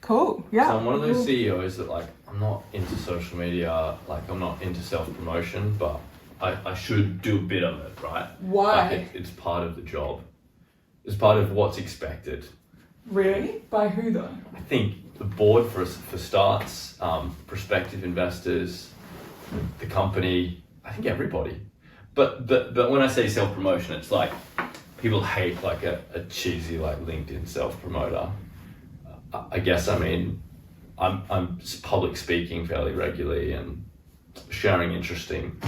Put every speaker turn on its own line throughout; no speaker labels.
Cool. Yeah.
So I'm one of those CEOs that like, I'm not into social media, like I'm not into self-promotion, but I should do a bit of it, right?
Why?
Like it's part of the job. It's part of what's expected.
Really? By who though?
I think the board for starts, prospective investors, the company, I think everybody. But when I say self-promotion, it's like people hate like a cheesy like LinkedIn self-promoter. I guess, I mean, I'm public speaking fairly regularly and sharing interesting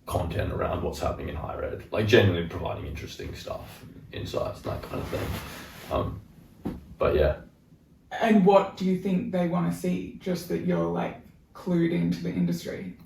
content around what's happening in higher ed, like genuinely providing interesting stuff, insights, that kind of thing. But yeah.
And what do you think they want to see? Just that you're like clued into the industry?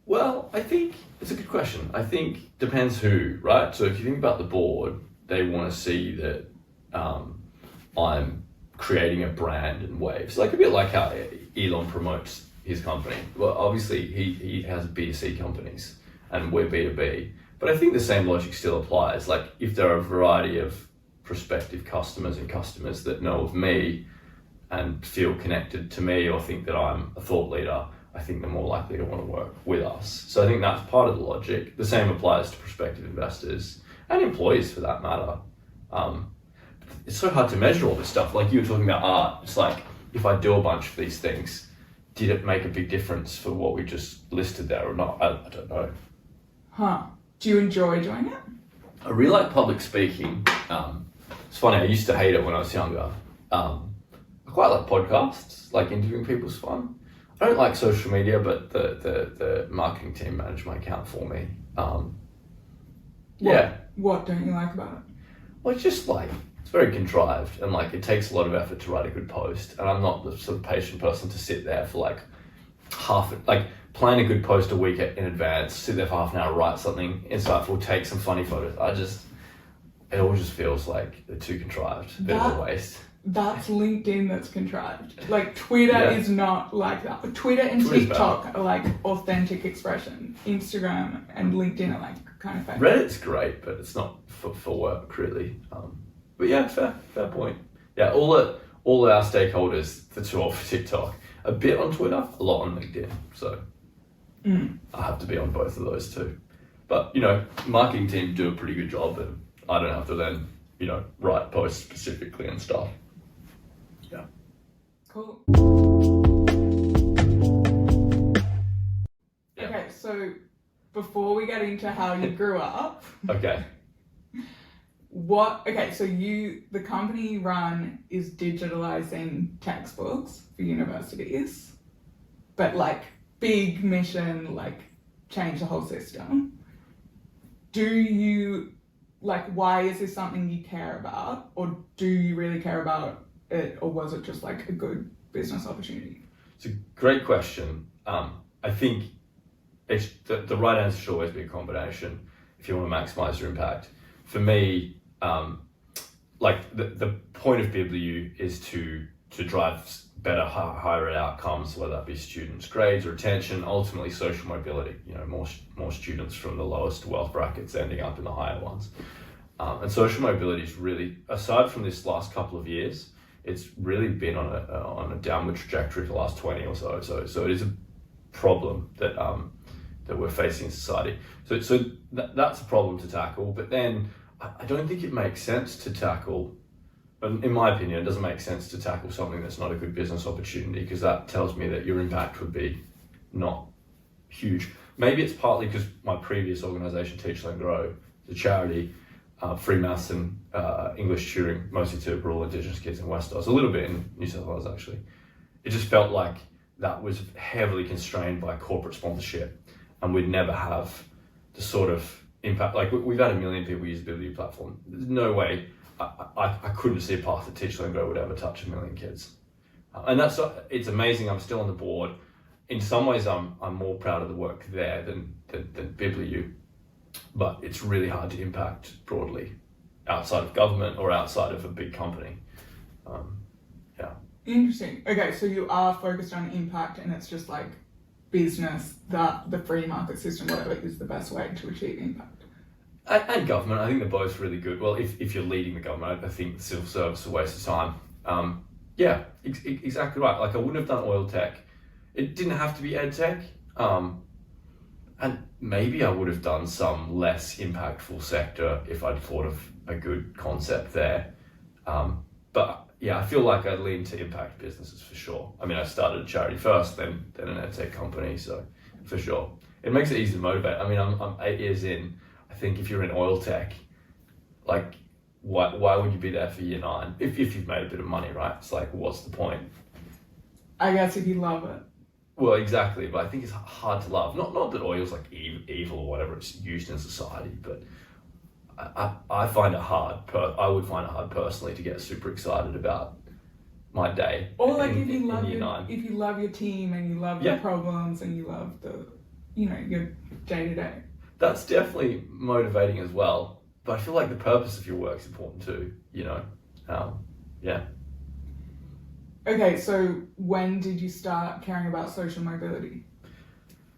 Well, I think it's a good question. I think depends who, right? So if you think about the board, they want to see that I'm creating a brand and waves, like a bit like how Elon promotes his company. Well, obviously he has B2C companies and we're B2B, but I think the same logic still applies. Like if there are a variety of prospective customers and customers that know of me and feel connected to me or think that I'm a thought leader, I think they're more likely to want to work with us. So I think that's part of the logic. The same applies to prospective investors and employees for that matter. It's so hard to measure all this stuff. Like you were talking about art, it's like, if I do a bunch of these things, did it make a big difference for what we just listed there or not? I don't know.
Huh. Do you enjoy doing it?
I really like public speaking. It's funny, I used to hate it when I was younger. I quite like podcasts, like interviewing people's fun. I don't like social media, but the marketing team manage my account for me.
What don't you like about it?
Well, it's just like, it's very contrived and like it takes a lot of effort to write a good post. And I'm not the sort of patient person to sit there for like plan a good post a week in advance, sit there for half an hour, write something insightful, take some funny photos. It all just feels like they're too contrived, a bit of a waste.
That's LinkedIn that's contrived. Like Twitter is not like that. Twitter and TikTok are like authentic expression. Instagram and LinkedIn are like kind of fake.
Reddit's great, but it's not for work really. But yeah, fair point. Yeah, all our stakeholders, the two for TikTok, a bit on Twitter, a lot on LinkedIn. So I have to be on both of those too. But marketing team do a pretty good job, and I don't have to then write posts specifically and stuff. Yeah.
Cool. Okay, so before we get into how you grew up.
Okay.
So the company you run is digitalizing textbooks for universities, but like big mission, like change the whole system. Do you, why is this something you care about, or do you really care about it, or was it just like a good business opportunity?
It's a great question. I think it's the right answer should always be a combination if you want to maximize your impact. For me, the point of BibliU is to drive better higher ed outcomes, whether that be students' grades or retention, ultimately social mobility, more students from the lowest wealth brackets ending up in the higher ones. And social mobility is really, aside from this last couple of years, it's really been on a downward trajectory for the last 20 or so. So it is a problem that we're facing in society. So that's a problem to tackle. But then I don't think it makes sense to tackle, in my opinion, it doesn't make sense to tackle something that's not a good business opportunity, because that tells me that your impact would be not huge. Maybe it's partly because my previous organisation, Teach Learn Grow, the charity, free maths and English tutoring, mostly to rural Indigenous kids in West Oz, a little bit in New South Wales actually. It just felt like that was heavily constrained by corporate sponsorship, and we'd never have the sort of impact. Like we've had 1 million people use the BibliU platform. There's no way I couldn't see a path that Teach Learn Grow would ever touch 1 million kids. And it's amazing. I'm still on the board. In some ways, I'm more proud of the work there than BibliU. But it's really hard to impact broadly outside of government or outside of a big company.
Interesting. Okay, so you are focused on impact, and it's just like business, that the free market system, whatever, is the best way to achieve impact.
And government, I think they're both really good. Well, if you're leading the government, I think civil service is a waste of time. Yeah, exactly right. Like I wouldn't have done oil tech. It didn't have to be ed tech. And maybe I would have done some less impactful sector if I'd thought of a good concept there. But yeah, I feel like I lean to impact businesses for sure. I mean, I started a charity first, then an ed tech company, so for sure. It makes it easy to motivate. I mean, I'm 8 years in. I think if you're in oil tech, like, why would you be there for year 9? If you've made a bit of money, right? It's like, what's the point?
I guess if you love it.
Well, exactly, but I think it's hard to love. Not that oil's like evil or whatever it's used in society, but I find it hard. I would find it hard personally to get super excited about my day.
Or like
in,
if you love
year 9.
if you love your team and you love the problems and you love the, your day to day.
That's definitely motivating as well. But I feel like the purpose of your work is important too. Yeah.
Okay, so when did you start caring about social mobility?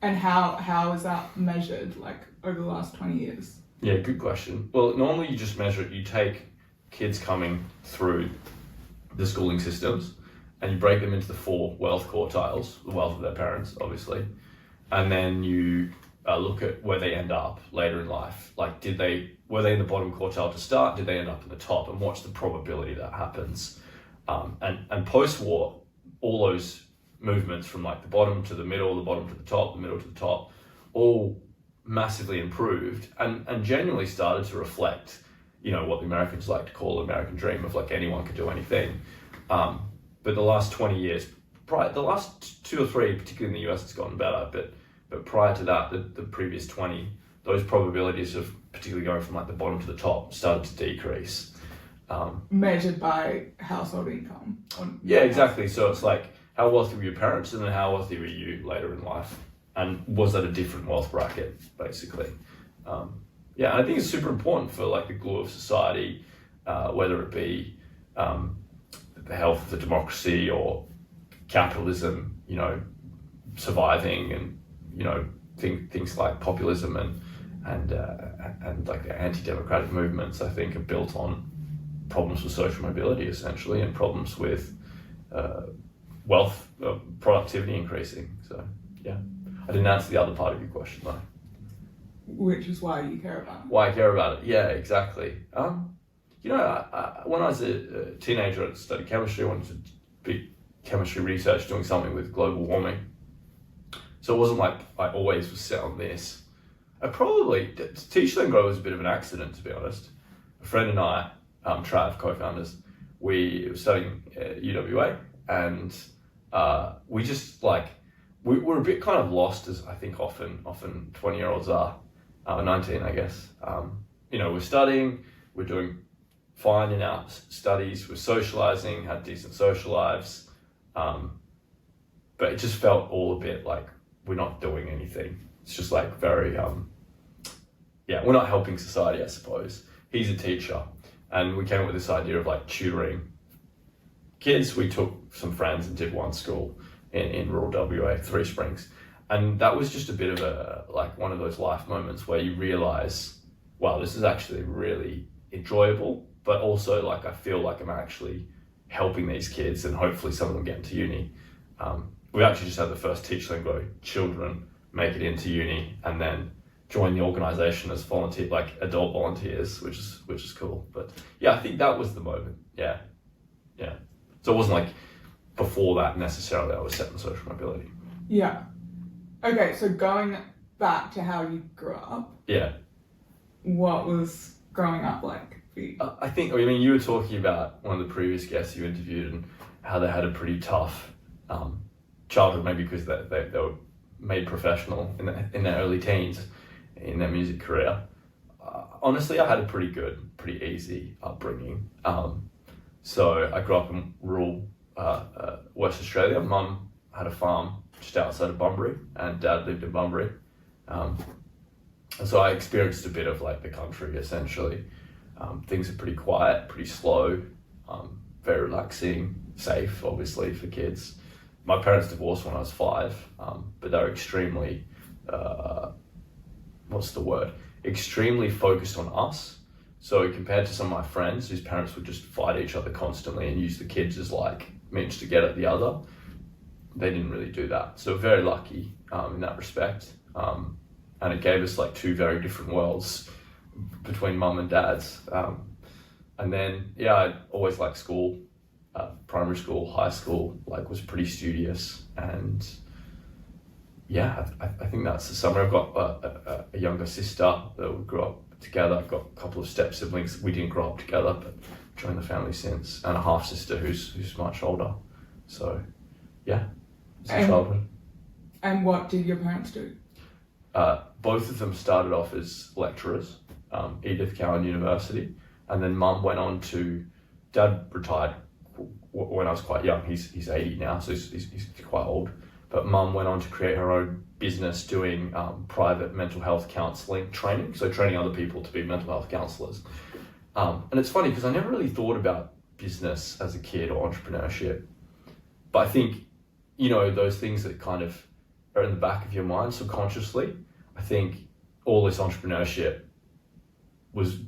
And how is that measured, like, over the last 20 years?
Yeah, good question. Well, normally you just measure it. You take kids coming through the schooling systems and you break them into the 4 wealth quartiles, the wealth of their parents, obviously. And then you look at where they end up later in life. Like, were they in the bottom quartile to start? Did they end up in the top? And what's the probability that happens? And post-war, all those movements from like the bottom to the middle, the bottom to the top, the middle to the top, all massively improved and genuinely started to reflect, what the Americans like to call the American dream of like anyone could do anything. But the last 20 years, the last 2 or 3, particularly in the US, it's gotten better. But prior to that, the previous 20, those probabilities of particularly going from like the bottom to the top started to decrease.
Measured by household income.
Yeah, exactly. So it's like, how wealthy were your parents and then how wealthy were you later in life? And was that a different wealth bracket, basically? And I think it's super important for like the glue of society, whether it be the health of the democracy or capitalism, surviving and, things like populism and like the anti-democratic movements, I think, are built on problems with social mobility, essentially, and problems with wealth, productivity increasing. So, yeah. I didn't answer the other part of your question, though.
Which is why you care about it.
Why I care about it? Yeah, exactly. When I was a teenager, I studied chemistry. I wanted to be chemistry research, doing something with global warming. So it wasn't like I always was set on this. Teach Then Grow was a bit of an accident, to be honest. A friend and I, Trav, co-founders, we were studying at UWA, and we just we were a bit kind of lost, as I think often 20-year-olds are, 19, I guess. We're studying, we're doing fine in our studies, we're socializing, had decent social lives, but it just felt all a bit like we're not doing anything. It's just like very, we're not helping society, I suppose. He's a teacher, and we came up with this idea of like tutoring kids. We took some friends and did one school in rural WA, 3 Springs. And that was just a bit of one of those life moments where you realize, wow, this is actually really enjoyable, but also like I feel like I'm actually helping these kids and hopefully some of them get into uni. We actually just had the first Teach Then Grow children make it into uni and then join the organization as adult volunteers, which is cool. But yeah, I think that was the moment. Yeah. So it wasn't like before that necessarily I was set on social mobility.
Yeah. Okay, so going back to how you grew up.
Yeah.
What was growing up like for you?
You were talking about one of the previous guests you interviewed and how they had a pretty tough childhood, maybe because they were made professional in their early teens in their music career. Honestly, I had a pretty easy upbringing. So I grew up in rural West Australia. Mum had a farm just outside of Bunbury, and Dad lived in Bunbury. And so I experienced a bit of like the country, essentially. Things are pretty quiet, pretty slow, very relaxing, safe, obviously, for kids. My parents divorced when I was 5, but they're extremely, extremely focused on us. So compared to some of my friends whose parents would just fight each other constantly and use the kids as like means to get at the other. They didn't really do that. So very lucky in that respect. And it gave us like two very different worlds between mum and dad's. And then, yeah, I always liked school, primary school, high school, like was pretty studious. And yeah, I think that's the summary. I've got a younger sister that we grew up together. I've got a couple of step siblings. We didn't grow up together, but joined the family since, and a half sister who's much older. So yeah, it's a childhood.
And what did your parents do?
Both of them started off as lecturers, Edith Cowan University, and then mum went on to, dad retired when I was quite young. He's 80 now, so he's quite old. But mum went on to create her own business doing private mental health counselling training, so training other people to be mental health counsellors. And it's funny because I never really thought about business as a kid or entrepreneurship, but I think, you know, those things that kind of are in the back of your mind subconsciously, I think all this entrepreneurship was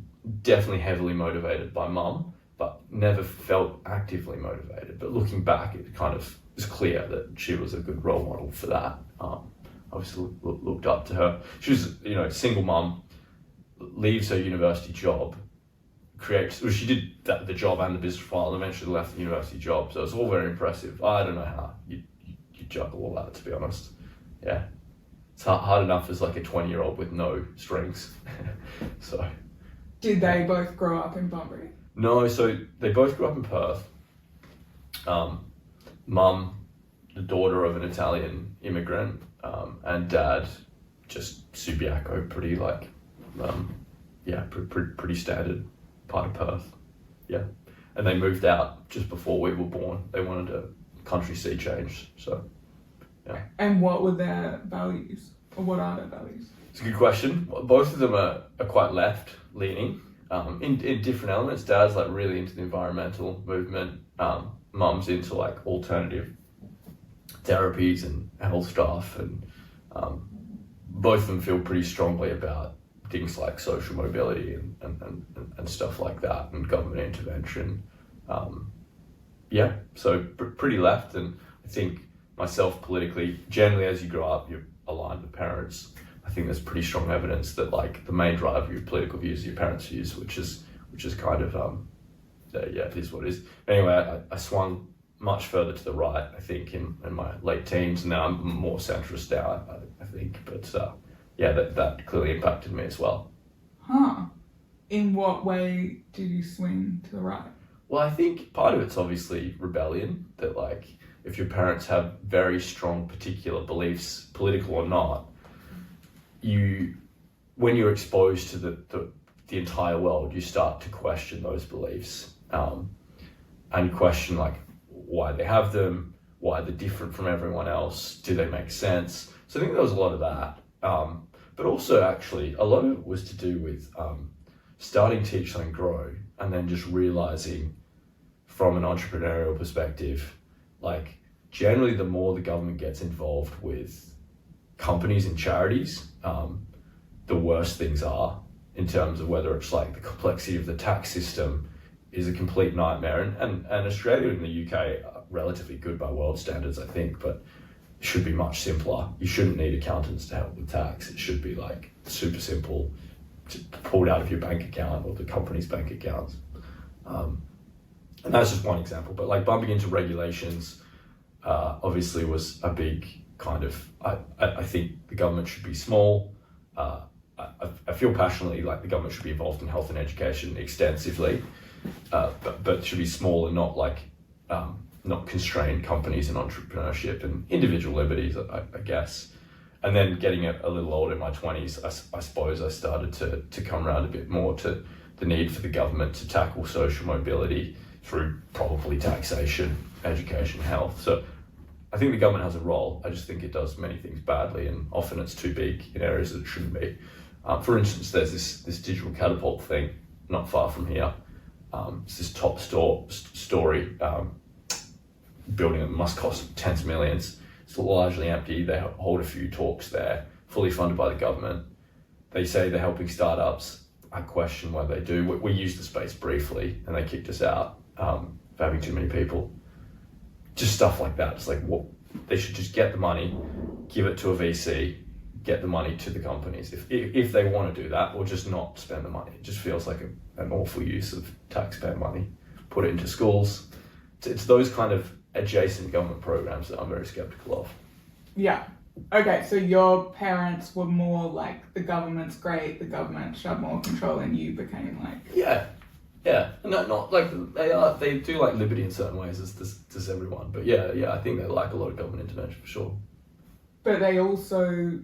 definitely heavily motivated by mum, but never felt actively motivated. But looking back, it kind of is clear that she was a good role model for that. Obviously looked up to her. She was, you know, single mum, leaves her university job, she did the job and the business file, and eventually left the university job. So it's all very impressive. I don't know how you juggle all that, to be honest. Yeah, it's hard enough as like a 20-year-old with no strings. So.
Did they both grow up in Bunbury?
No, so they both grew up in Perth. Mum, the daughter of an Italian immigrant, and dad, just Subiaco, pretty like, pretty standard part of Perth. Yeah, and they moved out just before we were born. They wanted a country sea change, so yeah.
And what were their values, or what are their values?
It's a good question. Both of them are quite left-leaning in different elements. Dad's like really into the environmental movement. Mum's into like alternative therapies and health stuff, and both of them feel pretty strongly about things like social mobility and stuff like that, and government intervention. So pretty left, and I think myself politically, generally as you grow up, you're aligned with parents. I think there's pretty strong evidence that like the main driver of your political views are your parents' views, which is kind of it is what it is. Anyway, I swung much further to the right, I think, in my late teens, and now I'm more centrist now, I think. But that clearly impacted me as well.
Huh. In what way did you swing to the right?
Well, I think part of it's obviously rebellion, that like if your parents have very strong particular beliefs, political or not, when you're exposed to the entire world, you start to question those beliefs, and question like why they have them, why they're different from everyone else, do they make sense? So I think there was a lot of that, but also actually a lot of it was to do with starting Teach, Learn, Grow, and then just realizing from an entrepreneurial perspective, like generally the more the government gets involved with companies and charities, the worse things are in terms of whether it's like the complexity of the tax system is a complete nightmare. And Australia and the UK are relatively good by world standards, I think, but it should be much simpler. You shouldn't need accountants to help with tax. It should be like super simple, pulled out of your bank account or the company's bank accounts. And that's just one example, but like bumping into regulations obviously was a big kind of, I think the government should be small. I feel passionately like the government should be involved in health and education extensively, but should be small and not like, not constrain companies and entrepreneurship and individual liberties, I guess. And then getting a little older in my 20s, I suppose I started to come around a bit more to the need for the government to tackle social mobility through probably taxation, education, health. So I think the government has a role. I just think it does many things badly, and often it's too big in areas that it shouldn't be. For instance, there's this digital catapult thing not far from here. It's this top story building that must cost tens of millions. It's largely empty. They hold a few talks there, fully funded by the government. They say they're helping startups. I question why they do. We used the space briefly and they kicked us out for having too many people. just stuff like that. It's like, what they should just get the money, give it to a VC, get the money to the companies if they want to do that, or just not spend the money. It just feels like an awful use of taxpayer money. Put it into schools. It's those kind of adjacent government programs that I'm very skeptical of.
Yeah. Okay, so your parents were more like, the government's great, the government shoved more control, and you became like...
Yeah. Not like they do like liberty in certain ways, as does everyone. But yeah, I think they like a lot of government intervention for sure.
But they also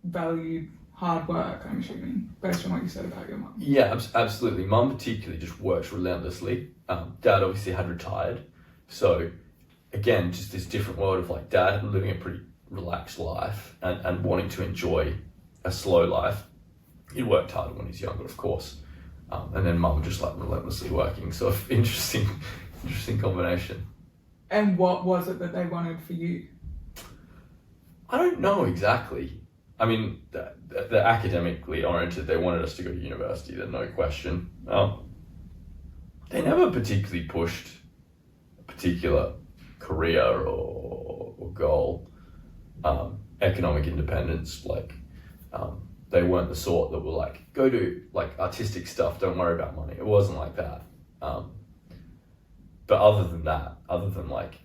valued hard work, I'm assuming, based on what you said about your mum.
Yeah, absolutely. Mum particularly just works relentlessly. Dad obviously had retired, so again, just this different world of like dad living a pretty relaxed life and wanting to enjoy a slow life. He worked hard when he was younger, of course. And then mum just like relentlessly working. So interesting combination.
And what was it that they wanted for you?
I don't know exactly. I mean, they're academically oriented. They wanted us to go to university, there's no question. They never particularly pushed a particular career or goal. Economic independence, like, they weren't the sort that were like, go do like artistic stuff, don't worry about money. It wasn't like that. But other than like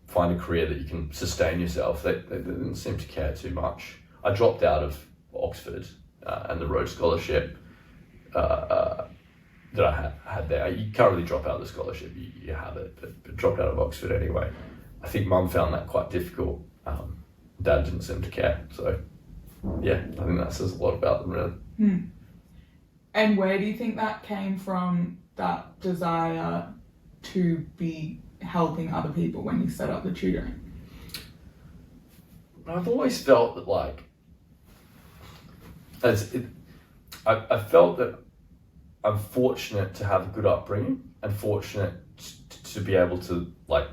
find a career that you can sustain yourself, they didn't seem to care too much. I dropped out of Oxford and the Rhodes Scholarship that I had there. You can't really drop out of the scholarship, you have it, but dropped out of Oxford anyway. I think mum found that quite difficult. Dad didn't seem to care, so yeah, I think that says a lot about them, really.
And where do you think that came from, that desire to be helping other people when you set up the tutoring?
I've always felt that like, I felt that I'm fortunate to have a good upbringing and fortunate to be able to like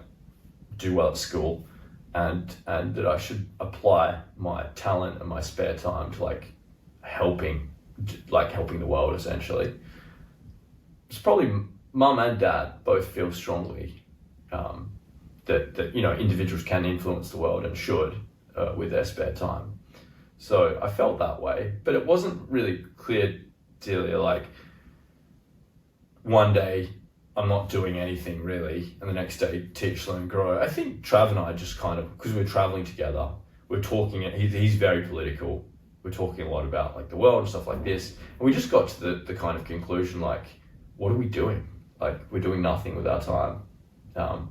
do well at school. And that I should apply my talent and my spare time to like helping the world, essentially. It's probably mum and dad both feel strongly that you know, individuals can influence the world and should with their spare time. So I felt that way, but it wasn't really clear, Delia, like one day I'm not doing anything really, and the next day teach, learn, grow. I think Trav and I just kind of, because we're traveling together, we're talking, he's very political, we're talking a lot about like the world and stuff like this, and we just got to the kind of conclusion like, what are we doing? Like, we're doing nothing with our time.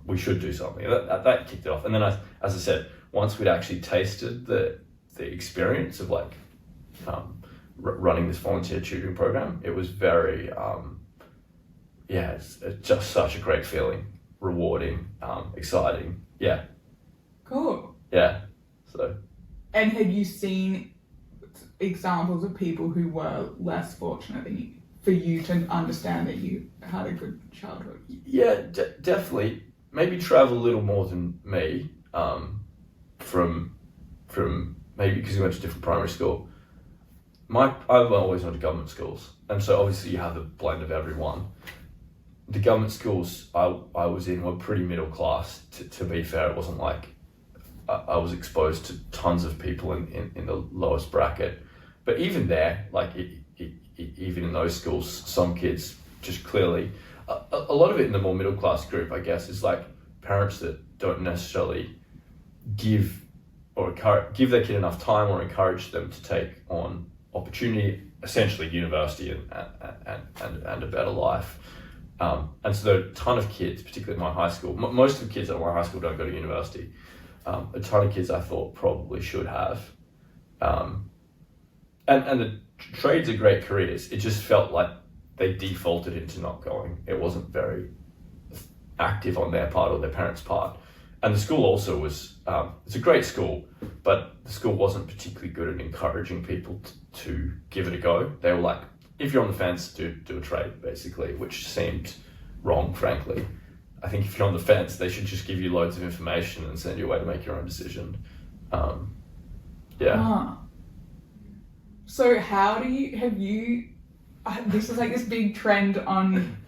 We should do something. That kicked it off. And then as I said, once we'd actually tasted the experience of like running this volunteer tutoring program, it was very it's just such a great feeling, rewarding, exciting. Yeah.
Cool.
Yeah. So.
And have you seen examples of people who were less fortunate than you, for you to understand that you had a good childhood?
Yeah, definitely. Maybe Trav a little more than me, from maybe because we went to different primary school. I've always went to government schools, and so obviously you have the blend of everyone. The government schools I was in were pretty middle class. To be fair, it wasn't like I was exposed to tons of people in the lowest bracket. But even there, like even in those schools, some kids just clearly, a lot of it in the more middle class group, I guess, is like parents that don't necessarily give their kid enough time or encourage them to take on opportunity, essentially university and a better life. And so there are a ton of kids, particularly at my high school. Most of the kids at my high school don't go to university. A ton of kids I thought probably should have. And the trades are great careers. It just felt like they defaulted into not going. It wasn't very active on their part or their parents' part. And the school also was, it's a great school, but the school wasn't particularly good at encouraging people to give it a go. They were like, if you're on the fence, do a trade, basically, which seemed wrong, frankly. I think if you're on the fence, they should just give you loads of information and send you away to make your own decision.
So how do you, this is like this big trend on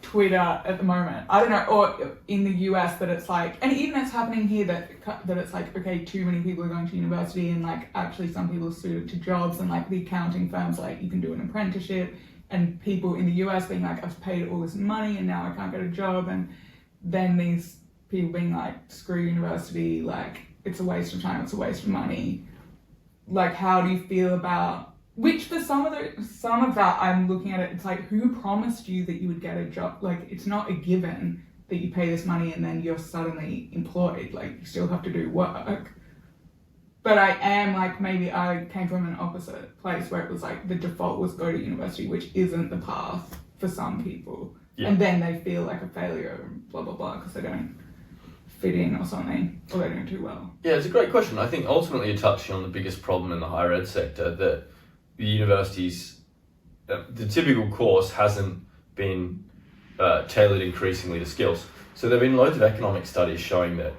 Twitter at the moment. I don't know, or in the US that it's like, and even it's happening here that it's like, okay, too many people are going to university and like actually some people are suited to jobs, and like the accounting firms like you can do an apprenticeship, and people in the US being like, I've paid all this money and now I can't get a job, and then these people being like, screw university, like it's a waste of time, it's a waste of money. Like, how do you feel about, which for some of that I'm looking at it, it's like, who promised you that you would get a job? Like, it's not a given that you pay this money and then you're suddenly employed. Like, you still have to do work. But I am like, maybe I came from an opposite place where it was like the default was go to university, which isn't the path for some people. Yeah. And then they feel like a failure and blah, blah, blah, because they don't fit in or something, or they don't do well.
Yeah, it's a great question. I think ultimately you're touching on the biggest problem in the higher ed sector, that the universities, the typical course hasn't been tailored increasingly to skills. So there have been loads of economic studies showing that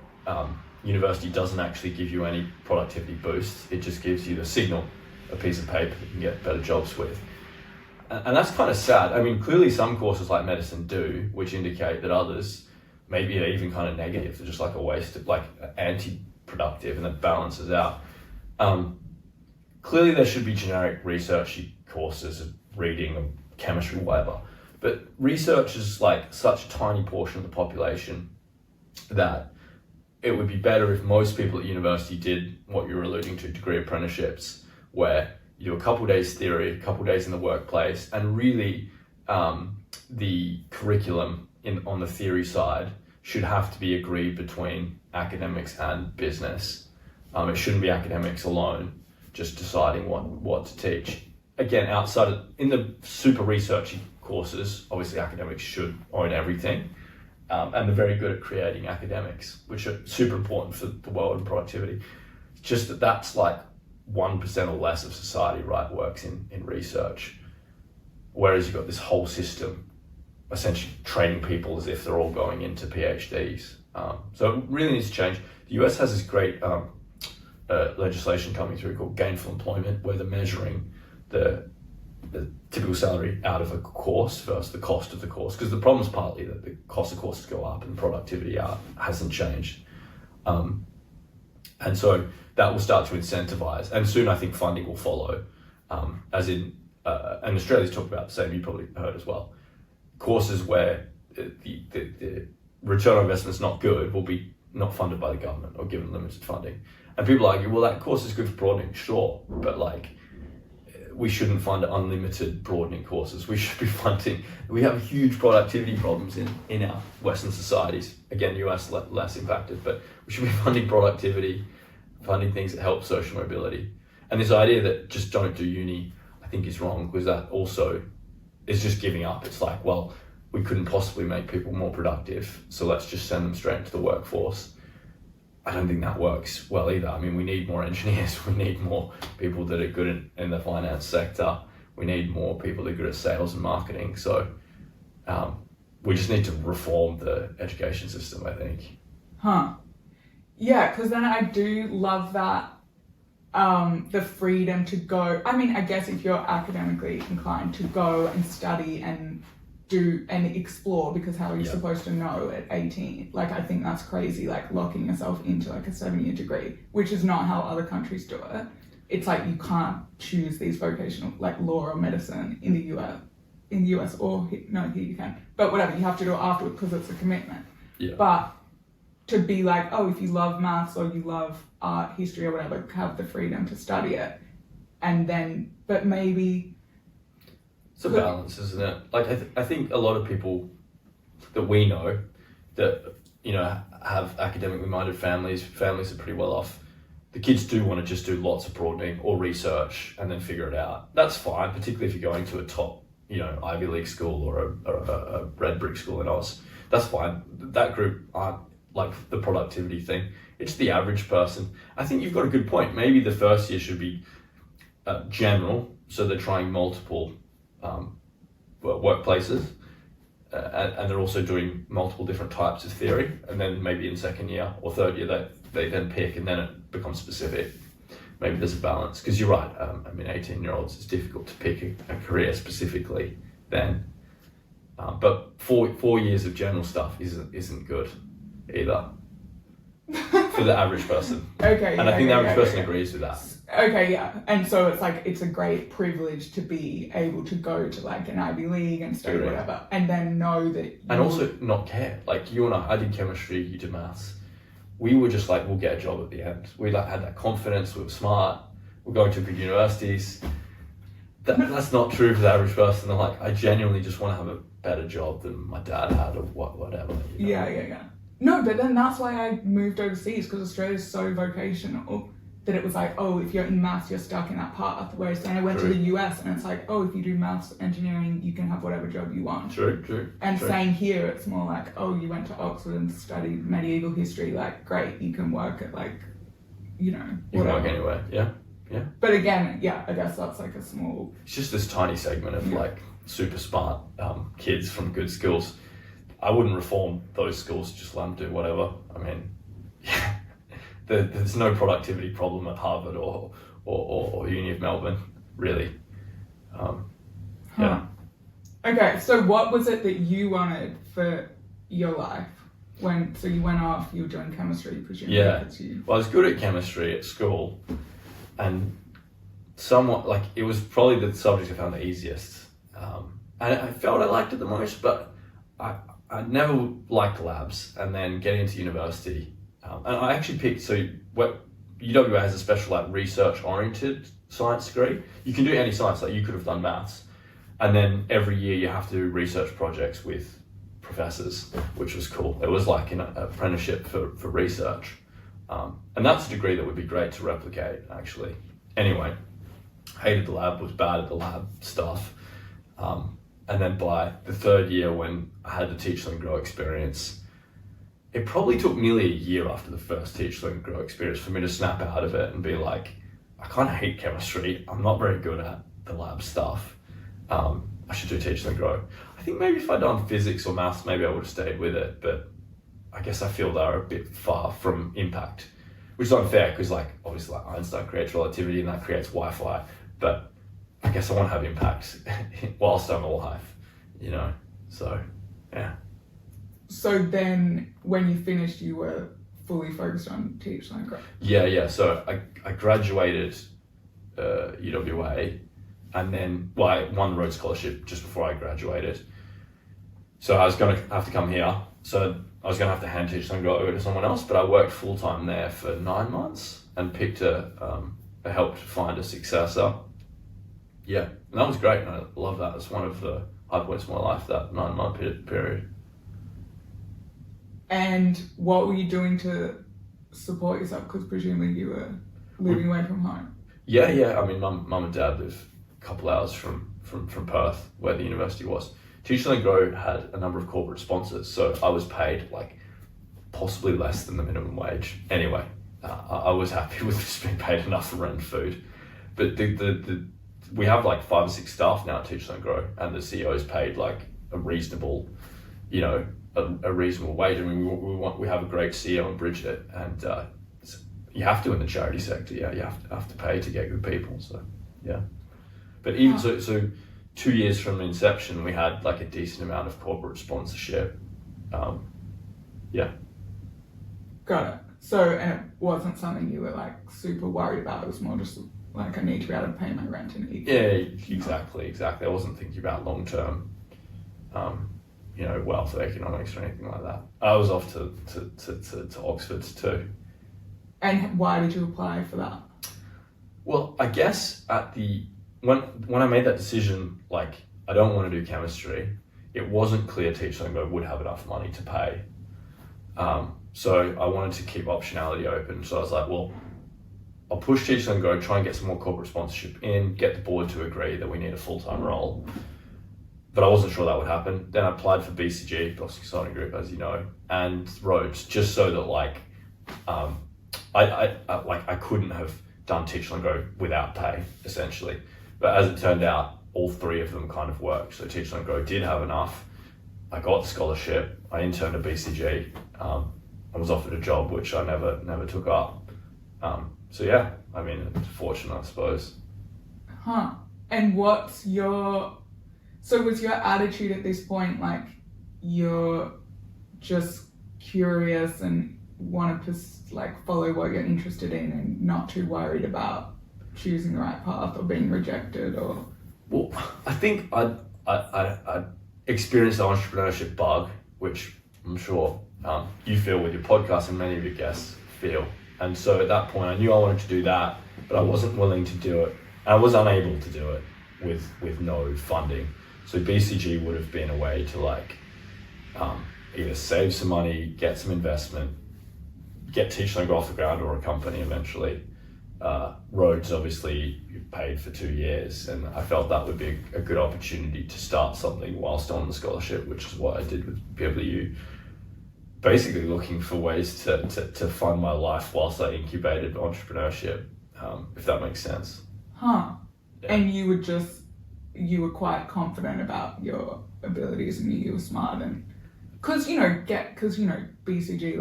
university doesn't actually give you any productivity boosts. It just gives you the signal, a piece of paper that you can get better jobs with. And that's kind of sad. I mean, clearly some courses like medicine do, which indicate that others maybe are even kind of negative. They're just like a waste of, like, anti-productive, and it balances out. Clearly there should be generic researchy courses of reading or chemistry, whatever. But research is like such a tiny portion of the population that it would be better if most people at university did what you were alluding to, degree apprenticeships, where you do a couple of days theory, a couple of days in the workplace, and really the curriculum on the theory side should have to be agreed between academics and business. It shouldn't be academics alone just deciding what to teach. Again, in the super researchy courses, obviously academics should own everything, and they're very good at creating academics, which are super important for the world and productivity. It's just that's like 1% or less of society, right, works in research, whereas you've got this whole system essentially training people as if they're all going into PhDs. So it really needs to change. The US has this great legislation coming through called gainful employment, where they're measuring the typical salary out of a course versus the cost of the course, because the problem is partly that the cost of courses go up and productivity hasn't changed. And so that will start to incentivize, and soon I think funding will follow, as in, and Australia's talked about the same, you probably heard as well, courses where the return on investment is not good will be not funded by the government or given limited funding. And people argue, well, that course is good for broadening, sure, but like, we shouldn't fund unlimited broadening courses. We should be we have huge productivity problems in our Western societies. Again, US less impacted, but we should be funding productivity, funding things that help social mobility. And this idea that just don't do uni, I think is wrong, because that also is just giving up. It's like, well, we couldn't possibly make people more productive, so let's just send them straight into the workforce. I don't think that works well either. I mean, we need more engineers, we need more people that are good in the finance sector, we need more people that are good at sales and marketing. So we just need to reform the education system, I think.
Yeah, because then I do love that, the freedom to go. I mean, I guess if you're academically inclined to go and study and do and explore, because how are you supposed to know at 18? Like, I think that's crazy, like locking yourself into like a 7-year degree, which is not how other countries do it. It's like you can't choose these vocational, like law or medicine in the US or no, here you can, but whatever, you have to do it afterwards because it's a commitment.
Yeah.
But to be like, oh, if you love maths or you love art, history or whatever, have the freedom to study it, and then, but maybe
it's a balance, isn't it? Like, I think a lot of people that we know that, you know, have academically minded families are pretty well off. The kids do want to just do lots of broadening or research and then figure it out. That's fine, particularly if you're going to a top, you know, Ivy League school or a red brick school in Oz. That's fine. That group aren't like the productivity thing. It's the average person. I think you've got a good point. Maybe the first year should be general, so they're trying multiple workplaces, and they're also doing multiple different types of theory, and then maybe in second year or third year they then pick, and then it becomes specific. Maybe there's a balance, because you're right, I mean, 18-year-olds, it's difficult to pick a career specifically then. But 4 years of general stuff isn't good either for the average person.
Okay.
And I think the average person agrees with that.
Okay, yeah. And so it's like, it's a great privilege to be able to go to like an Ivy League and study whatever, and then know that
and also not care. Like you and I did chemistry, you did maths. We were just like, we'll get a job at the end. We like had that confidence, we were smart, we're going to good universities. That's not true for the average person. They're like, I genuinely just want to have a better job than my dad had or whatever. You know?
Yeah. No, but then that's why I moved overseas, because Australia's so vocational that it was like, oh, if you're in maths, you're stuck in that path. Whereas then I went to the US and it's like, oh, if you do maths, engineering, you can have whatever job you want.
True.
And same here, it's more like, oh, you went to Oxford and studied medieval history, like, great, you can work at like, you know,
you can work anywhere, yeah.
But again, yeah, I guess that's like a small...
It's just this tiny segment of like super smart kids from good schools. I wouldn't reform those schools, just let them do whatever. I mean, there's no productivity problem at Harvard or Uni of Melbourne, really. Yeah.
Okay, so what was it that you wanted for your life? So you went off, you were doing chemistry, presumably.
Yeah, well, I was good at chemistry at school, and somewhat, like, it was probably the subject I found the easiest. And I felt I liked it the most, but I never liked labs. And then getting into university, and I actually picked, UWA has a special like research-oriented science degree. You can do any science, like you could have done maths. And then every year you have to do research projects with professors, which was cool. It was like an apprenticeship for research. And that's a degree that would be great to replicate, actually. Anyway, hated the lab, was bad at the lab stuff. And then by the third year, when I had the Teach, Learn, Grow experience, it probably took nearly a year after the first Teach, Learn, Grow experience for me to snap out of it and be like, I kind of hate chemistry. I'm not very good at the lab stuff. I should do Teach, Learn, Grow. I think maybe if I'd done physics or maths, maybe I would have stayed with it, but I guess I feel they're a bit far from impact, which is unfair because, like, obviously, like Einstein creates relativity and that creates Wi-Fi, but I guess I want to have impact whilst I'm alive, you know. So, yeah.
So then, when you finished, you were fully focused on Teach, Learn, Grow.
Yeah. So I graduated UWA, and then I won the Rhodes Scholarship just before I graduated. So I was going to have to come here. So I was going to have to hand Teach, Learn, Grow over to someone else, but I worked full time there for 9 months and picked helped find a successor. Yeah, and that was great, and I love that. It's one of the high points of my life, that 9-month period.
And what were you doing to support yourself? Because presumably you were living away from home.
Yeah. I mean, mum and dad live a couple hours from Perth, where the university was. Teach, Learn, Grow had a number of corporate sponsors, so I was paid like possibly less than the minimum wage. Anyway, I was happy with just being paid enough for rent and food. But we have like 5 or 6 staff now at Teach, Learn, Grow, and the CEO is paid like a reasonable, you know, a reasonable wage. I mean, we have a great CEO in Bridget, and you have to in the charity sector. Yeah, you have to pay to get good people. So, yeah. But even so 2 years from inception, we had like a decent amount of corporate sponsorship. Yeah.
Got it. So, and it wasn't something you were like super worried about. It was more just like, I need to be able to pay my rent and eat.
Yeah, exactly. I wasn't thinking about long-term, wealth or economics or anything like that. I was off to Oxford too.
And why did you apply for that?
Well, I guess when I made that decision, like, I don't want to do chemistry, it wasn't clear Teach, Learn, Grow would have enough money to pay. So I wanted to keep optionality open. So I was like, well, I'll push Teach, Learn, Grow, try and get some more corporate sponsorship in, get the board to agree that we need a full-time role. But I wasn't sure that would happen. Then I applied for BCG, Boston Consulting Group, as you know, and Rhodes, just so that like, I couldn't have done Teach, Learn, Grow without pay, essentially. But as it turned out, all 3 of them kind of worked. So Teach, Learn, Grow did have enough. I got the scholarship. I interned at BCG. I was offered a job which I never took up. So yeah, I mean, it's fortunate, I suppose.
And what's your So was your attitude at this point like you're just curious and want to follow what you're interested in and not too worried about choosing the right path or being rejected or?
Well, I think I experienced the entrepreneurship bug, which I'm sure you feel with your podcast and many of your guests feel. And so at that point, I knew I wanted to do that, but I wasn't willing to do it. I was unable to do it with no funding. So BCG would have been a way to either save some money, get some investment, get Teach Learn Grow off the ground or a company eventually. Rhodes obviously paid for 2 years, and I felt that would be a good opportunity to start something whilst on the scholarship, which is what I did with BibliU. Basically looking for ways to fund my life whilst I incubated entrepreneurship, if that makes sense.
Huh.
Yeah.
And you were quite confident about your abilities and knew you were smart, and because BCG,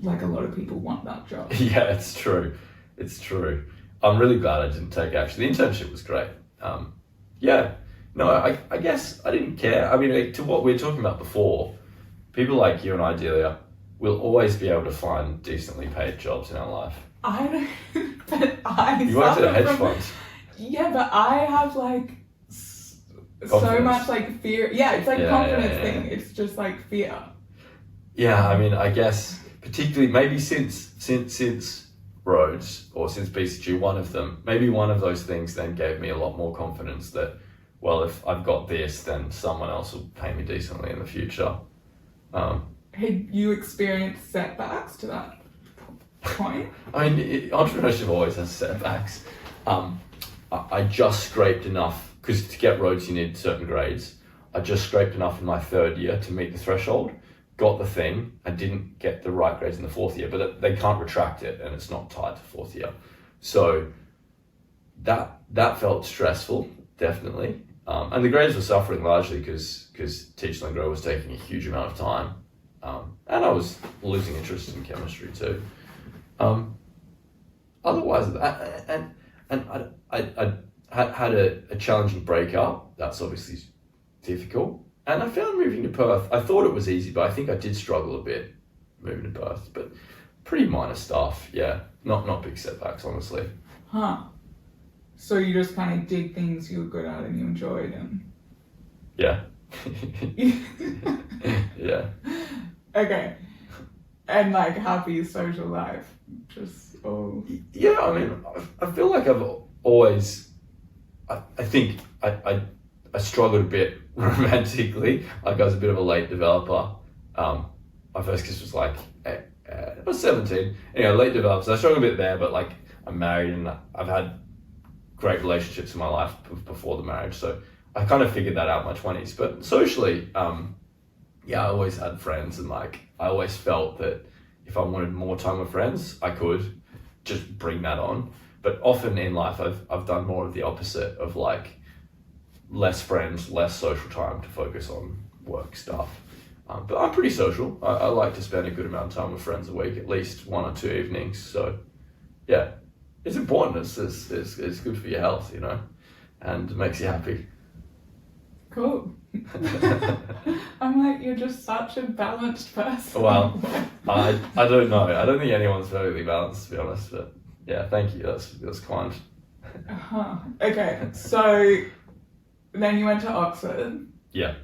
a lot of people want that job.
Yeah, it's true. I'm really glad I didn't take action. The internship was great. I guess I didn't care. I mean, to what we were talking about before, people like you and I, Delia, will always be able to find decently paid jobs in our life.
I don't, but I
You worked at a hedge fund.
Yeah, but I have so much fear. Yeah, it's confidence thing. It's just fear.
Yeah, I mean, I guess particularly maybe since Rhodes or since BCG, one of those things then gave me a lot more confidence that, well, if I've got this, then someone else will pay me decently in the future.
Had you experienced setbacks to that point?
I mean, entrepreneurship always has setbacks. I just scraped enough, because to get Rhodes you need certain grades. I just scraped enough in my 3rd year to meet the threshold, got the thing, and didn't get the right grades in the 4th year, but they can't retract it and it's not tied to 4th year. So that felt stressful, definitely. And the grades were suffering largely because Teach Learn Grow was taking a huge amount of time. And I was losing interest in chemistry too. Otherwise, I had a challenging breakup. That's obviously difficult. And I found moving to Perth, I thought it was easy, but I think I did struggle a bit moving to Perth. But pretty minor stuff, yeah. Not big setbacks, honestly.
Huh. So you just kind of did things you were good at and you enjoyed and...
Yeah. Yeah.
Okay. And happy social life, just all...
Yeah, I mean, I feel like I've always... I think I struggled a bit romantically. I was a bit of a late developer. My first kiss was I was 17. Anyway, late developer, so I struggled a bit there, but I'm married and I've had great relationships in my life before the marriage, so I kind of figured that out in my 20s. But socially, I always had friends, and I always felt that if I wanted more time with friends, I could just bring that on. But often in life, I've done more of the opposite of less friends, less social time to focus on work stuff. But I'm pretty social. I like to spend a good amount of time with friends a week, at least 1 or 2 evenings. So yeah, it's important. It's good for your health, and it makes you happy.
Cool. I'm you're just such a balanced person.
Well, I don't know. I don't think anyone's perfectly balanced, to be honest. But yeah, thank you. That's kind.
Okay, so then you went to Oxford.
Yeah.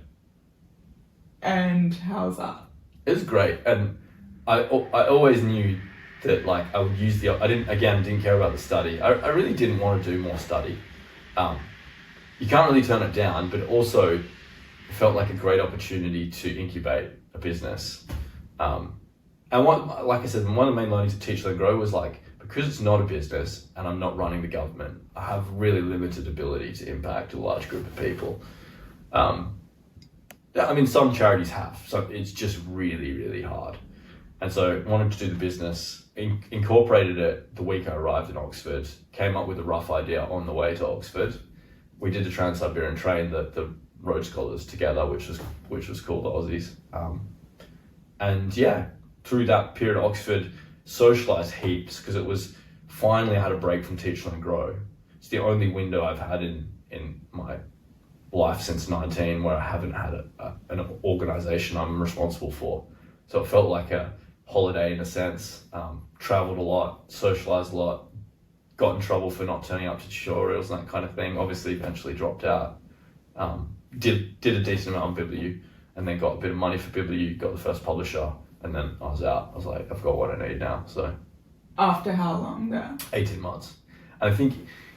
And how's that?
It was great, and I always knew that I would use I didn't care about the study. I really didn't want to do more study. You can't really turn it down, but also it felt like a great opportunity to incubate a business. And like I said, one of the main learnings of Teach Learn Grow was because it's not a business and I'm not running the government, I have really limited ability to impact a large group of people. I mean, some charities have, so it's just really, really hard. And so I wanted to do the business, incorporated it the week I arrived in Oxford, came up with a rough idea on the way to Oxford. We did the Trans-Siberian train, the Rhodes Scholars together, which was cool, the Aussies. And yeah, through that period at Oxford, socialised heaps, because it was finally I had a break from Teach Learn Grow. It's the only window I've had in my life since 19 where I haven't had an organization I'm responsible for. So it felt like a holiday in a sense. Traveled a lot, socialized a lot, got in trouble for not turning up to tutorials and that kind of thing. Obviously, eventually dropped out. Did a decent amount on BibliU, and then got a bit of money for BibliU, got the first publisher, and then I was out. I was like, I've got what I need now. So
After how long though?
18 months. And I think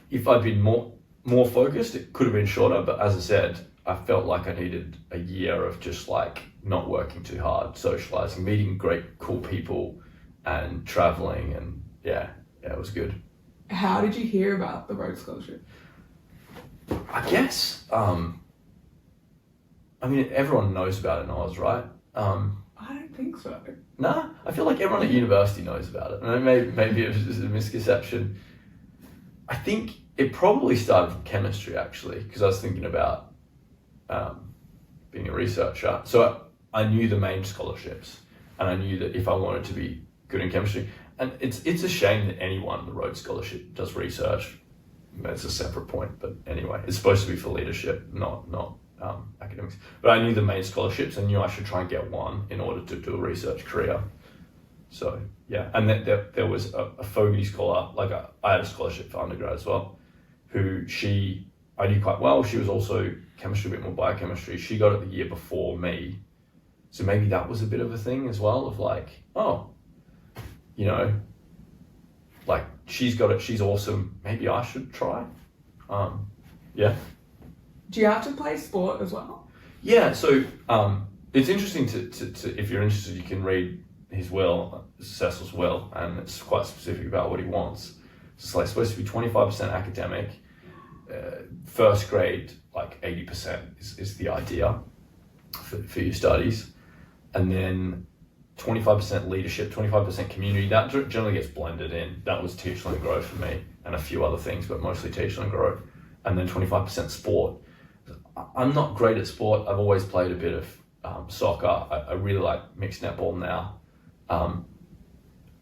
if I'd been more focused, it could have been shorter, but as I said, I felt like I needed a year of just like not working too hard, socializing, meeting great, cool people, and traveling, and yeah, it was good.
How did you hear about the Rhodes Scholarship?
I guess, I mean, everyone knows about it in Oz, right?
I don't think so.
Nah, I feel like everyone at university knows about it. And maybe it was just a misconception. I think it probably started from chemistry, actually, because I was thinking about being a researcher. So I knew the main scholarships, and I knew that if I wanted to be good in chemistry, and it's a shame that anyone in the Rhodes Scholarship does research. That's a separate point, but anyway, it's supposed to be for leadership, not academics. But I knew the main scholarships. I knew I should try and get one in order to do a research career. So yeah, and there was a Fogarty scholar, like I had a scholarship for undergrad as well, who I knew quite well. She was also chemistry, a bit more biochemistry. She got it the year before me. So maybe that was a bit of a thing as well, of like, oh, you know, like she's got it, she's awesome, maybe I should try. Yeah.
Do you have to play sport as well?
Yeah, so it's interesting to if you're interested, you can read his will, Cecil's will, and it's quite specific about what he wants. It's like supposed to be 25% academic, first grade, like 80% is the idea for your studies, and then 25% leadership, 25% community. That generally gets blended in. That was teach, learn, grow for me, and a few other things, but mostly teach, learn, grow. And then 25% sport. I'm not great at sport. I've always played a bit of soccer. I really like mixed netball now.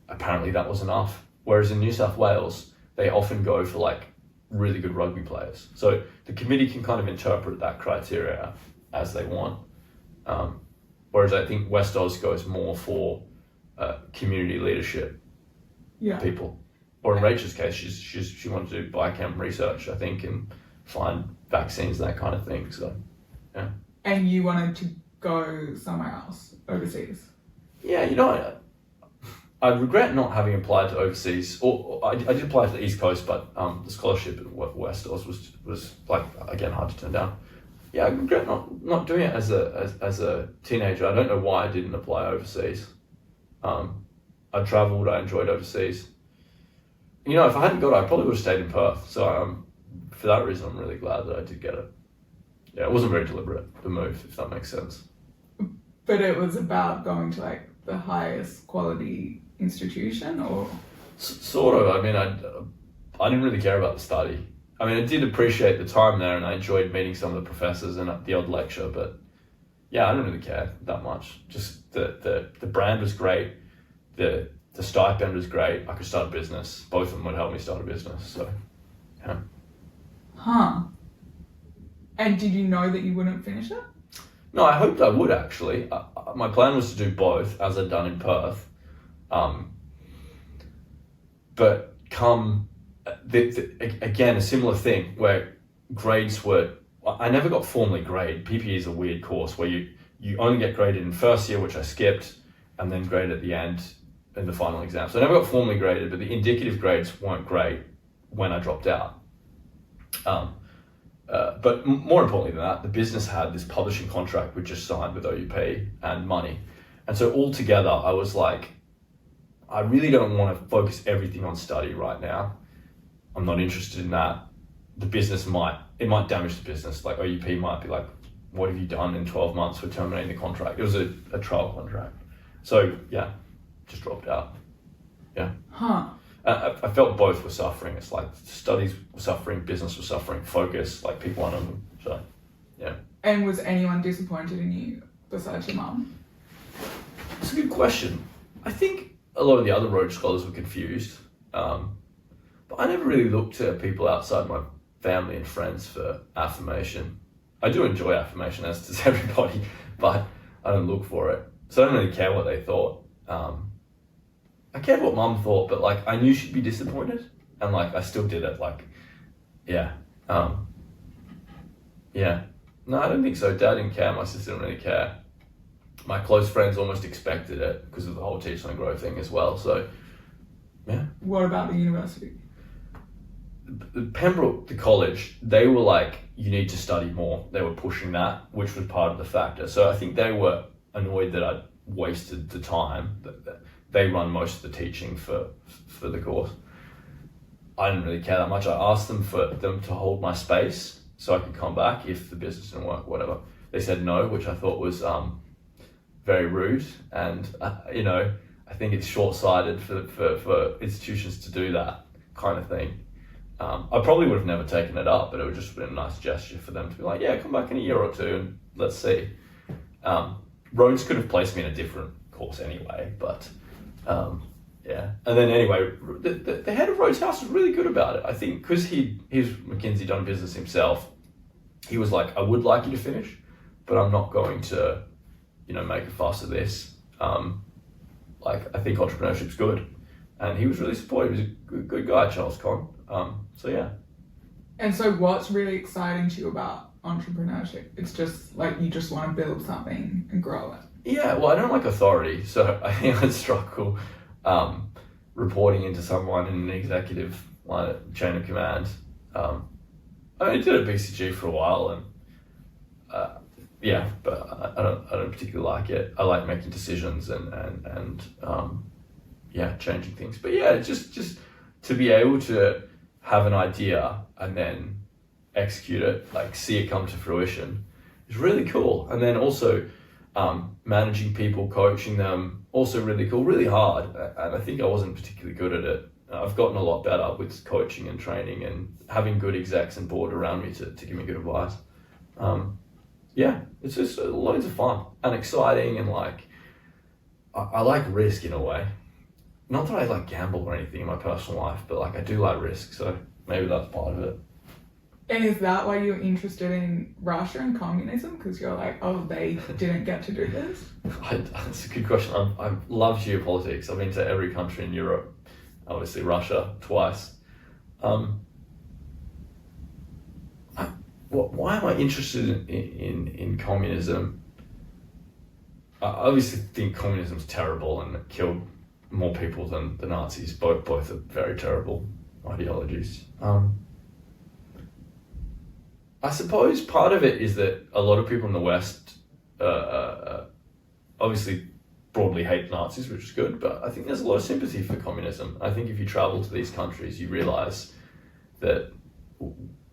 Apparently that was enough. Whereas in New South Wales, they often go for like really good rugby players. So the committee can kind of interpret that criteria as they want. Whereas I think West Oz goes more for community leadership people. Or in Rachel's case, she wanted to do biochem research, I think, and find vaccines, that kind of thing. So, yeah.
And you wanted to go somewhere else, overseas?
Yeah, you know, I regret not having applied to overseas. Or I did apply to the East Coast, but the scholarship at West Oz was like, again, hard to turn down. Yeah, I regret not doing it as a teenager. I don't know why I didn't apply overseas. I travelled, I enjoyed overseas. You know, if I hadn't got it, I probably would have stayed in Perth. So for that reason, I'm really glad that I did get it. Yeah, it wasn't very deliberate, the move, if that makes sense.
But it was about going to like the highest quality institution, or?
Sort of. I mean, I didn't really care about the study. I mean, I did appreciate the time there, and I enjoyed meeting some of the professors and the odd lecture, but yeah, I didn't really care that much. Just the brand was great. The stipend was great. I could start a business. Both of them would help me start a business. So, yeah.
Huh. And did you know that you wouldn't finish it?
No, I hoped I would actually. My plan was to do both, as I'd done in Perth. But again, a similar thing where grades were, I never got formally graded. PPE is a weird course where you only get graded in first year, which I skipped, and then graded at the end in the final exam. So I never got formally graded, but the indicative grades weren't great when I dropped out. But more importantly than that, the business had this publishing contract we just signed with OUP and money. And so altogether, I was like, I really don't want to focus everything on study right now. I'm not interested in that. The business might damage the business. Like OUP might be like, what have you done in 12 months for terminating the contract? It was a trial contract. So yeah, just dropped out. Yeah.
Huh.
I felt both were suffering. It's like studies were suffering, business was suffering, focus, like pick one of them. So, yeah.
And was anyone disappointed in you besides your mum?
It's a good question. I think a lot of the other Rhodes Scholars were confused. But I never really looked to people outside my family and friends for affirmation. I do enjoy affirmation, as does everybody, but I don't look for it. So I don't really care what they thought. I cared what mum thought, but like I knew she'd be disappointed, and like I still did it. Like, yeah, yeah. No, I don't think so. Dad didn't care. My sister didn't really care. My close friends almost expected it because of the whole teach and grow thing as well. So, yeah.
What about the university?
Pembroke, the college, they were like, you need to study more. They were pushing that, which was part of the factor. So I think they were annoyed that I'd wasted the time. They run most of the teaching for the course. I didn't really care that much. I asked them for them to hold my space so I could come back if the business didn't work, whatever. They said no, which I thought was very rude. And, you know, I think it's short-sighted for institutions to do that kind of thing. I probably would have never taken it up, but it would just been a nice gesture for them to be like, yeah, come back in a year or two and let's see. Rhodes could have placed me in a different course anyway, but yeah. And then anyway, the head of Rhodes House was really good about it. I think because he's McKinsey done business himself, he was like, I would like you to finish, but I'm not going to, you know, make a fuss of this. Like, I think entrepreneurship's good. And he was really supportive. He was a good guy, Charles Conn. So yeah.
And so what's really exciting to you about entrepreneurship? It's just like you just want to build something and grow it. Yeah, well, I don't like authority, so I think I'd struggle reporting into someone in an executive chain of command. I did a BCG for a while, and yeah, but I don't particularly like it. I like making decisions and yeah, changing things. But yeah, just to be able to have an idea and then execute it, like see it come to fruition, is really cool. And then also managing people, coaching them, also really cool, really hard. And I think I wasn't particularly good at it. I've gotten a lot better with coaching and training and having good execs and board around me to give me good advice. Yeah, it's just loads of fun and exciting, and like I like risk in a way. Not that I like gamble or anything in my personal life, but like I do like risk, so maybe that's part of it. And is that why you're interested in Russia and communism? Because you're like, oh, they didn't get to do this? That's a good question. I love geopolitics. I've been to every country in Europe, obviously Russia twice. Why am I interested in communism? I obviously think communism's terrible and it killed more people than the Nazis. Both are very terrible ideologies. I suppose part of it is that a lot of people in the West obviously broadly hate Nazis, which is good, but I think there's a lot of sympathy for communism. I think if you travel to these countries, you realise that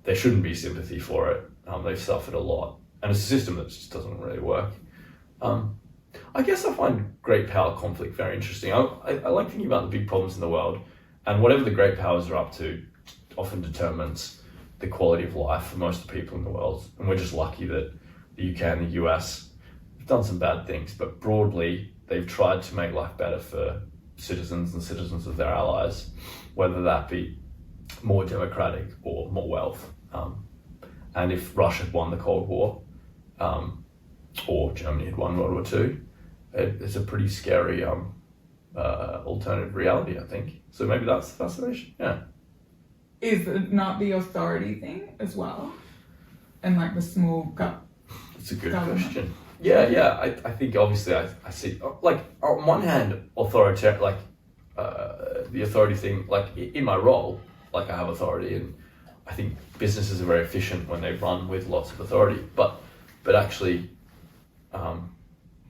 there shouldn't be sympathy for it. They've suffered a lot, and it's a system that just doesn't really work. I guess I find great power conflict very interesting. I like thinking about the big problems in the world, and whatever the great powers are up to often determines the quality of life for most of the people in the world. And we're just lucky that the UK and the US have done some bad things, but broadly they've tried to make life better for citizens and citizens of their allies, whether that be more democratic or more wealth. And if Russia had won the Cold War, or Germany had won World War II, it's a pretty scary alternative reality, I think. So maybe that's the fascination, yeah. Is it not the authority thing as well? And like the small government? That's a good question. Yeah, I think obviously I see, like on one hand, authoritarian, like the authority thing, like in my role, like I have authority, and I think businesses are very efficient when they run with lots of authority, but actually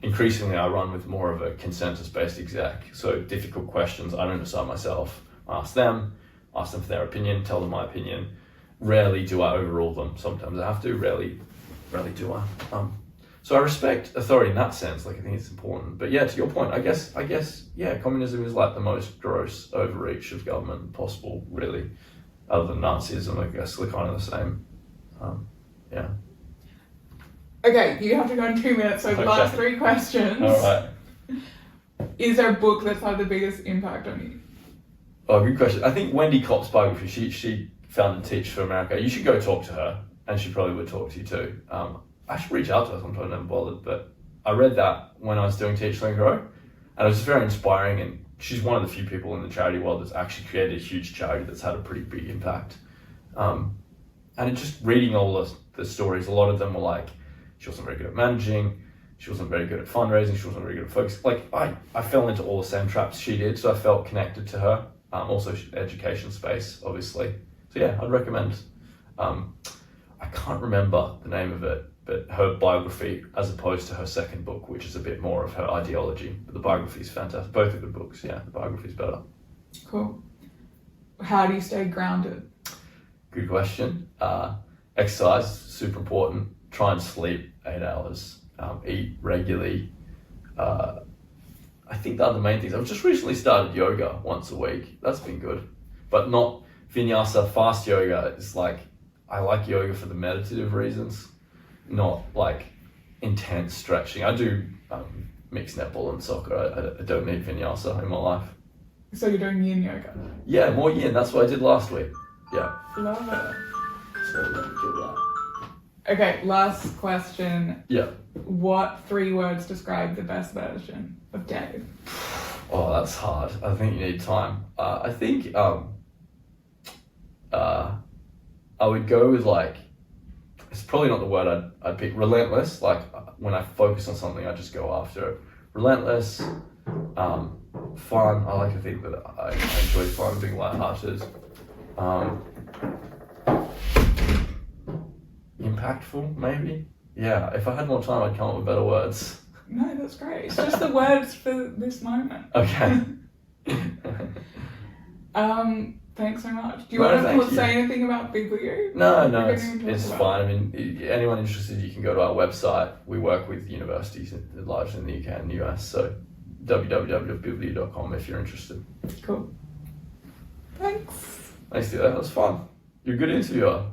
increasingly I run with more of a consensus-based exec. So difficult questions, I don't decide myself. I ask them for their opinion, tell them my opinion. Rarely do I overrule them. Sometimes I have to, rarely do I. So I respect authority in that sense, like I think it's important. But yeah, to your point, I guess, yeah, communism is like the most gross overreach of government possible, really. Other than Nazism, I guess they're kind of the same. Yeah. Okay, you have to go in 2 minutes, so the last 3 questions. All right. Is there a book that's had the biggest impact on you? Oh, good question. I think Wendy Kopp's biography, she founded Teach for America. You should go talk to her.
and she probably would talk to you too. I should reach out to her sometime, I never bothered, but I read that when I was doing Teach, Learn, Grow, and it was just very inspiring, and she's one of the few people in the charity world that's actually created a huge charity that's had a pretty big impact. And just reading all the stories, a lot of them were like, she wasn't very good at managing, she wasn't very good at fundraising, she wasn't very good at focus. Like, I fell into all the same traps she did, so I felt connected to her. Also, education space, obviously. So yeah, I'd recommend. I can't remember the name of it, but her biography, as opposed to her second book, which is a bit more of her ideology. But the biography is fantastic. Both are good books, yeah. The biography is better.
Cool. How do you stay grounded?
Good question. Exercise, super important. Try and sleep 8 hours. Eat regularly. I think they're the main things. I've just recently started yoga once a week. That's been good. But not vinyasa, fast yoga. It's like, I like yoga for the meditative reasons, not like intense stretching. I do mixed netball and soccer. I don't need vinyasa in my life.
So you're doing yin yoga?
Yeah, more yin. That's what I did last week. Yeah.
Love it.
So let me do that.
Okay, last question.
Yeah.
What 3 words describe the best version of Dave?
Oh, that's hard. I think you need time. I think I would go with like, it's probably not the word I'd pick. Relentless. Like when I focus on something, I just go after it. Relentless. Fun. I like to think that I enjoy fun, being lighthearted. Impactful, maybe. Yeah. If I had more time, I'd come up with better words.
No, that's great. It's just the words for this moment.
Okay.
Thanks so much. Do you want to say anything about BibliU?
No, it's fine. I mean, anyone interested, you can go to our website. We work with universities largely in the UK and the US, so www.bibliu.com if you're interested.
Cool. Thanks.
Thanks, Theo. That was fun. You're a good interviewer.